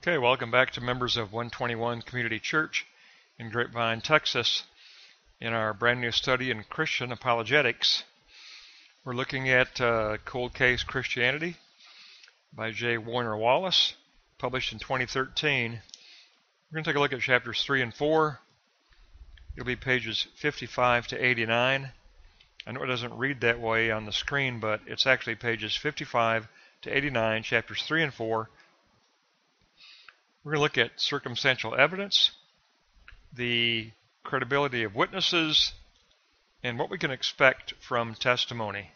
Okay, welcome back to members of 121 Community Church in Grapevine, Texas. In our brand new study in Christian apologetics, we're looking at Cold Case Christianity by J. Warner Wallace, published in 2013. We're going to take a look at chapters 3 and 4. It'll be pages 55 to 89. I know it doesn't read that way on the screen, but it's actually pages 55 to 89, chapters 3 and 4. We're going to look at circumstantial evidence, the credibility of witnesses, and what we can expect from testimony.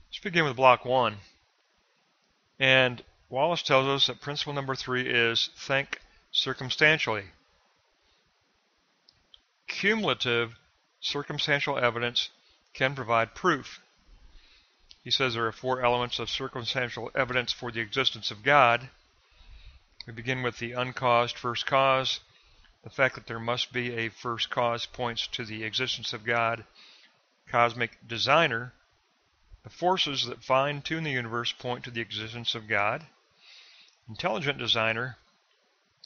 Let's begin with block 1. And Wallace tells us that principle number 3 is think circumstantially. Cumulative circumstantial evidence can provide proof. He says there are 4 elements of circumstantial evidence for the existence of God. We begin with the uncaused first cause. The fact that there must be a first cause points to the existence of God. Cosmic designer. The forces that fine-tune the universe point to the existence of God. Intelligent designer.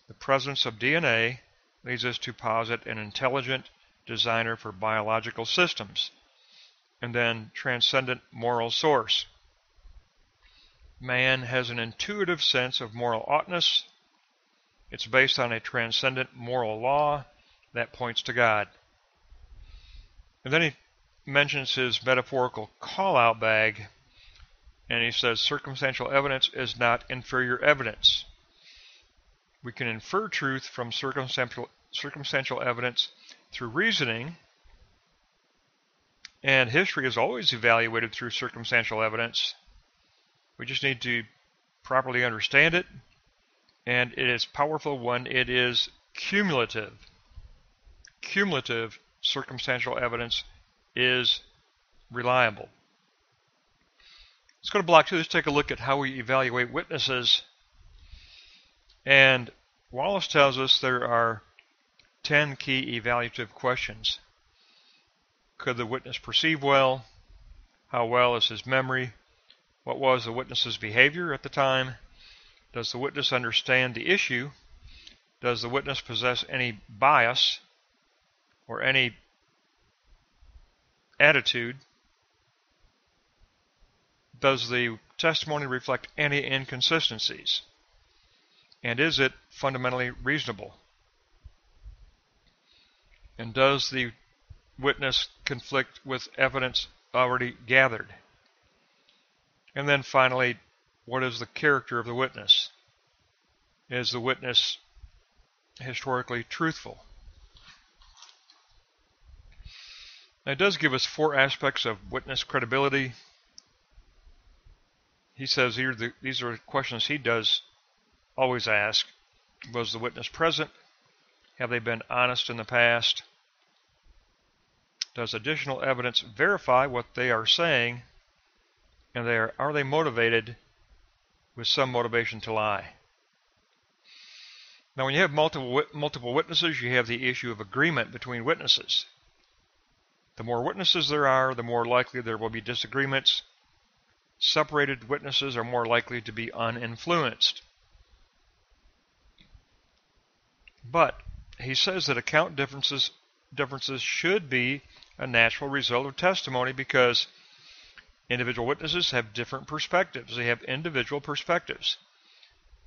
The presence of DNA leads us to posit an intelligent designer for biological systems. And then transcendent moral source. Man has an intuitive sense of moral oughtness. It's based on a transcendent moral law that points to God. And then he mentions his metaphorical call-out bag, and he says circumstantial evidence is not inferior evidence. We can infer truth from circumstantial evidence through reasoning, and history is always evaluated through circumstantial evidence. We just need to properly understand it, and it is powerful when it is cumulative. Cumulative circumstantial evidence is reliable. Let's go to block 2. Let's take a look at how we evaluate witnesses. And Wallace tells us there are 10 key evaluative questions. Could the witness perceive well? How well is his memory? What was the witness's behavior at the time? Does the witness understand the issue? Does the witness possess any bias or any attitude? Does the testimony reflect any inconsistencies? And is it fundamentally reasonable? And does the witness conflict with evidence already gathered? And then finally, what is the character of the witness? Is the witness historically truthful? Now, it does give us 4 aspects of witness credibility. He says here these are questions he does always ask. Was the witness present? Have they been honest in the past? Does additional evidence verify what they are saying? And are they motivated with some motivation to lie? Now, when you have multiple witnesses, you have the issue of agreement between witnesses. The more witnesses there are, the more likely there will be disagreements. Separated witnesses are more likely to be uninfluenced. But he says that account differences should be a natural result of testimony because individual witnesses have different perspectives. They have individual perspectives.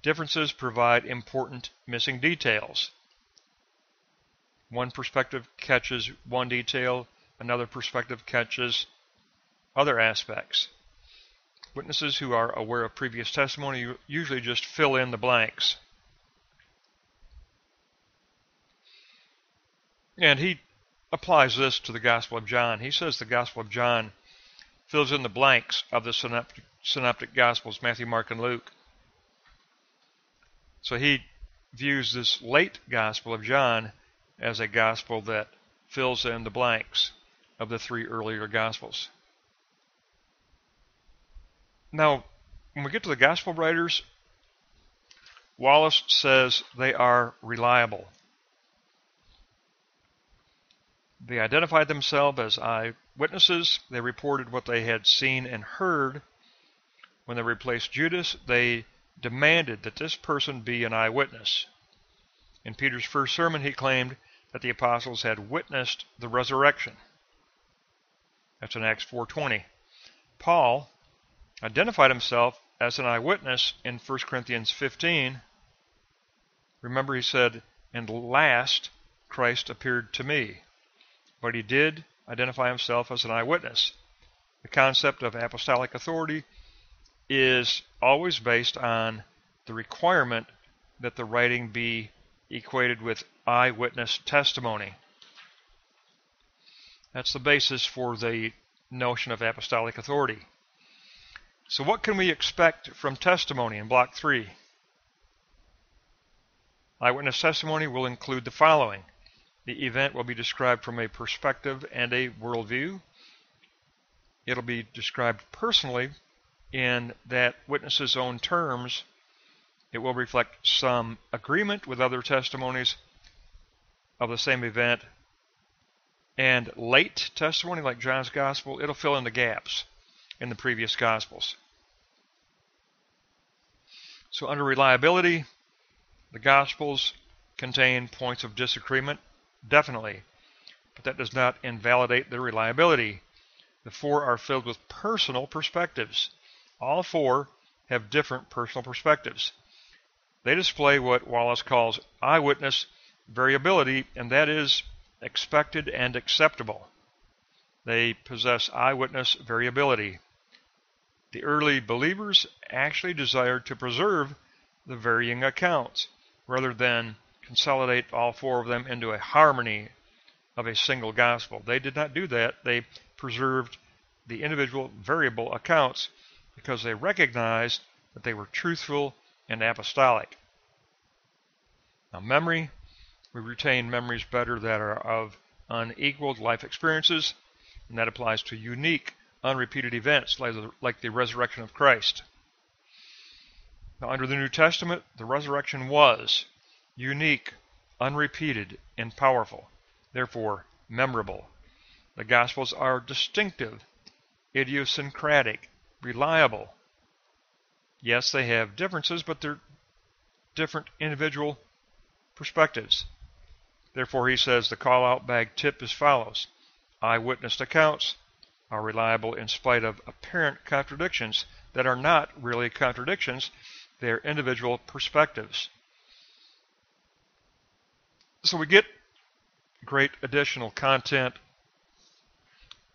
Differences provide important missing details. One perspective catches one detail, another perspective catches other aspects. Witnesses who are aware of previous testimony usually just fill in the blanks. And he applies this to the Gospel of John. He says the Gospel of John fills in the blanks of the synoptic Gospels, Matthew, Mark, and Luke. So he views this late Gospel of John as a Gospel that fills in the blanks of the 3 earlier Gospels. Now, when we get to the Gospel writers, Wallace says they are reliable. They identified themselves as eyewitnesses. They reported what they had seen and heard. When they replaced Judas, they demanded that this person be an eyewitness. In Peter's first sermon, he claimed that the apostles had witnessed the resurrection. That's in Acts 4:20. Paul identified himself as an eyewitness in 1 Corinthians 15. Remember, he said, "And last Christ appeared to me." But he did identify himself as an eyewitness. The concept of apostolic authority is always based on the requirement that the writing be equated with eyewitness testimony. That's the basis for the notion of apostolic authority. So what can we expect from testimony in Block 3? Eyewitness testimony will include the following. The event will be described from a perspective and a worldview. It'll be described personally in that witness's own terms. It will reflect some agreement with other testimonies of the same event. And late testimony, like John's Gospel, it'll fill in the gaps in the previous Gospels. So under reliability, the Gospels contain points of disagreement, definitely, but that does not invalidate their reliability. The four are filled with personal perspectives. All four have different personal perspectives. They display what Wallace calls eyewitness variability, and that is expected and acceptable. They possess eyewitness variability. The early believers actually desired to preserve the varying accounts, rather than consolidate all four of them into a harmony of a single gospel. They did not do that. They preserved the individual variable accounts because they recognized that they were truthful and apostolic. Now, memory, we retain memories better that are of unequaled life experiences, and that applies to unique, unrepeated events like the resurrection of Christ. Now, under the New Testament, the resurrection was unique, unrepeated, and powerful, therefore memorable. The Gospels are distinctive, idiosyncratic, reliable. Yes, they have differences, but they're different individual perspectives. Therefore, he says the call-out bag tip as follows. Eyewitness accounts are reliable in spite of apparent contradictions that are not really contradictions. They're individual perspectives. So we get great additional content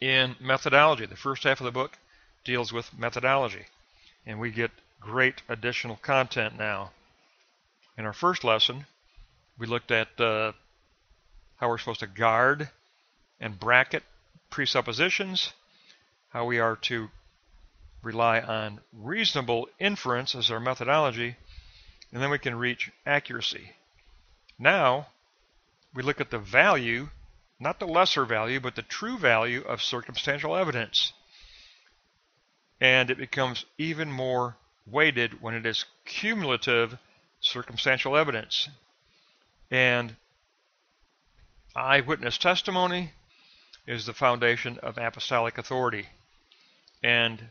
in methodology. The first half of the book deals with methodology, and we get great additional content now. In our first lesson, we looked at how we're supposed to guard and bracket presuppositions, how we are to rely on reasonable inference as our methodology, and then we can reach accuracy. Now, we look at the value, not the lesser value, but the true value of circumstantial evidence. And it becomes even more weighted when it is cumulative circumstantial evidence. And eyewitness testimony is the foundation of apostolic authority. And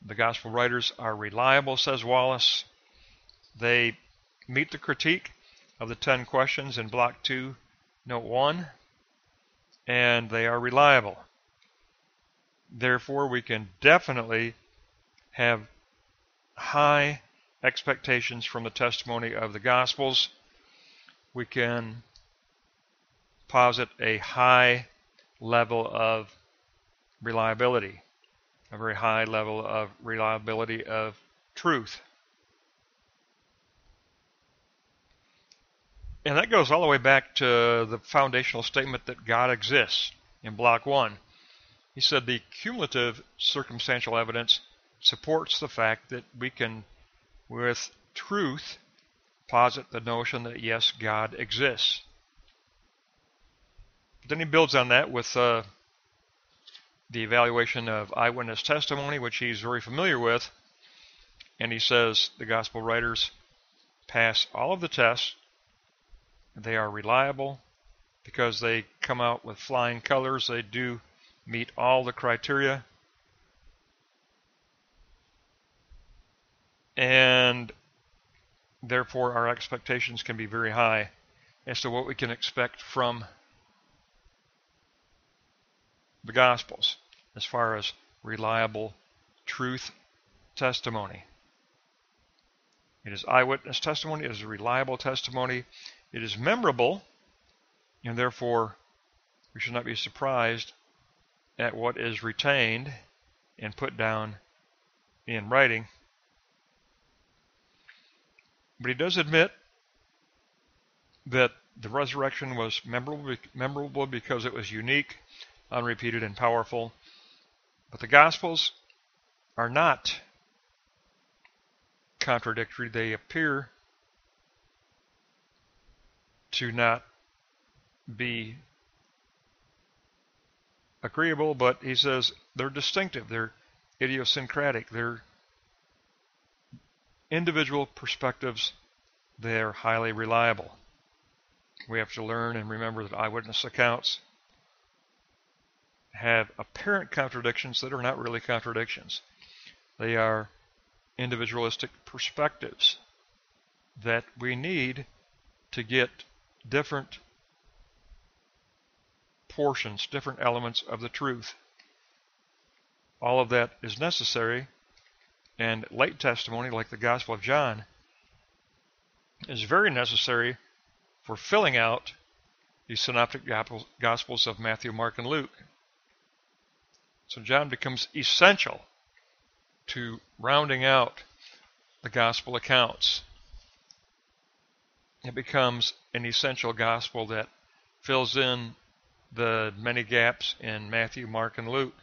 the gospel writers are reliable, says Wallace. They meet the critique of the 10 questions in Block 2, Note 1, and they are reliable. Therefore, we can definitely have high expectations from the testimony of the Gospels. We can posit a high level of reliability, a very high level of reliability of truth. And that goes all the way back to the foundational statement that God exists in Block 1. He said the cumulative circumstantial evidence supports the fact that we can, with truth, posit the notion that yes, God exists. But then he builds on that with the evaluation of eyewitness testimony, which he's very familiar with, and he says the gospel writers pass all of the tests. They are reliable because they come out with flying colors. They do meet all the criteria. And Therefore, our expectations can be very high as to what we can expect from the Gospels as far as reliable truth testimony. It is eyewitness testimony. It is a reliable testimony. It is memorable, and therefore we should not be surprised at what is retained and put down in writing. But he does admit that the resurrection was memorable because it was unique, unrepeated, and powerful. But the Gospels are not contradictory. They appear to not be agreeable, but he says they're distinctive, they're idiosyncratic, they're individual perspectives, they're highly reliable. We have to learn and remember that eyewitness accounts have apparent contradictions that are not really contradictions. They are individualistic perspectives that we need to get different portions, different elements of the truth. All of that is necessary, and late testimony, like the Gospel of John, is very necessary for filling out the synoptic Gospels of Matthew, Mark, and Luke. So John becomes essential to rounding out the Gospel accounts. It becomes an essential Gospel that fills in the many gaps in Matthew, Mark, and Luke.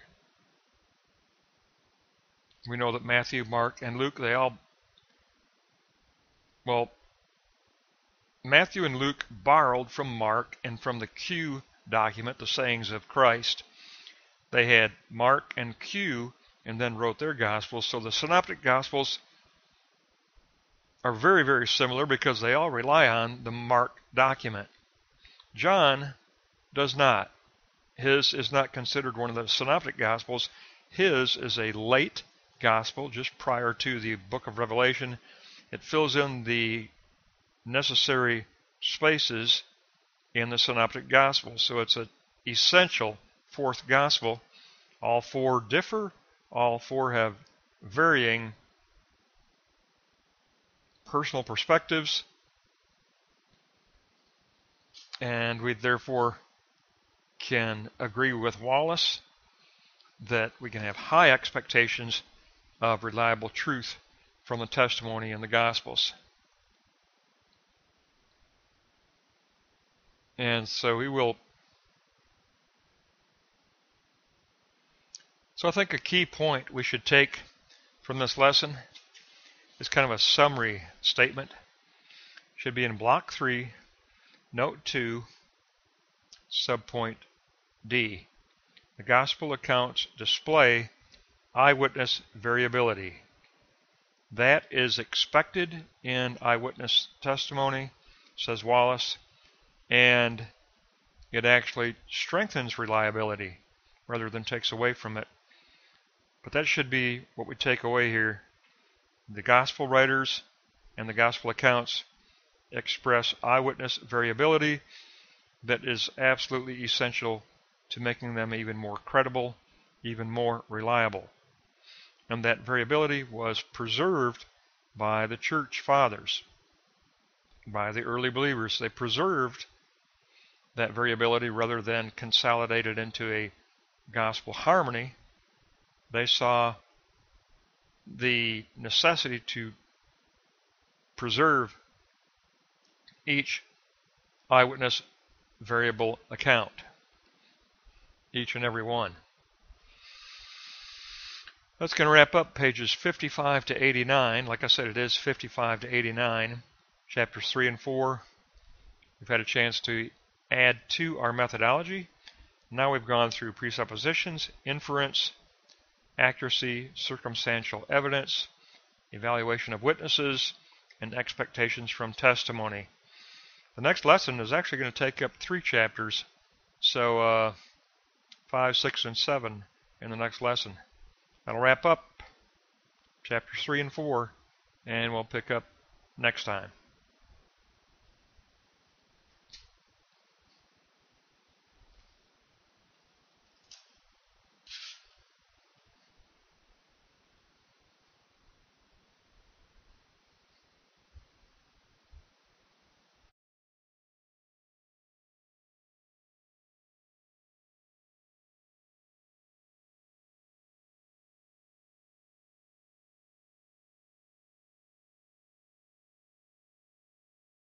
We know that Matthew, Mark, and Luke, Matthew and Luke borrowed from Mark and from the Q document, the sayings of Christ. They had Mark and Q and then wrote their Gospels. So the synoptic Gospels are very, very similar because they all rely on the Mark document. John does not. His is not considered one of the synoptic Gospels. His is a late Gospel, just prior to the book of Revelation. It fills in the necessary spaces in the synoptic Gospels. So it's an essential fourth Gospel. All four differ. All four have varying personal perspectives. And we therefore can agree with Wallace that we can have high expectations of reliable truth from the testimony in the Gospels. And so I think a key point we should take from this lesson is kind of a summary statement. It should be in Block 3, Note 2, Subpoint D. The Gospel accounts display eyewitness variability. That is expected in eyewitness testimony, says Wallace, and it actually strengthens reliability rather than takes away from it. But that should be what we take away here. The Gospel writers and the Gospel accounts express eyewitness variability that is absolutely essential to making them even more credible, even more reliable. And that variability was preserved by the church fathers, by the early believers. They preserved that variability rather than consolidate it into a gospel harmony. They saw the necessity to preserve each eyewitness variable account, each and every one. That's going to wrap up pages 55 to 89. Like I said, it is 55 to 89, chapters 3 and 4. We've had a chance to add to our methodology. Now we've gone through presuppositions, inference, accuracy, circumstantial evidence, evaluation of witnesses, and expectations from testimony. The next lesson is actually going to take up 3 chapters, so 5, 6, and 7 in the next lesson. That'll wrap up chapters 3 and 4, and we'll pick up next time.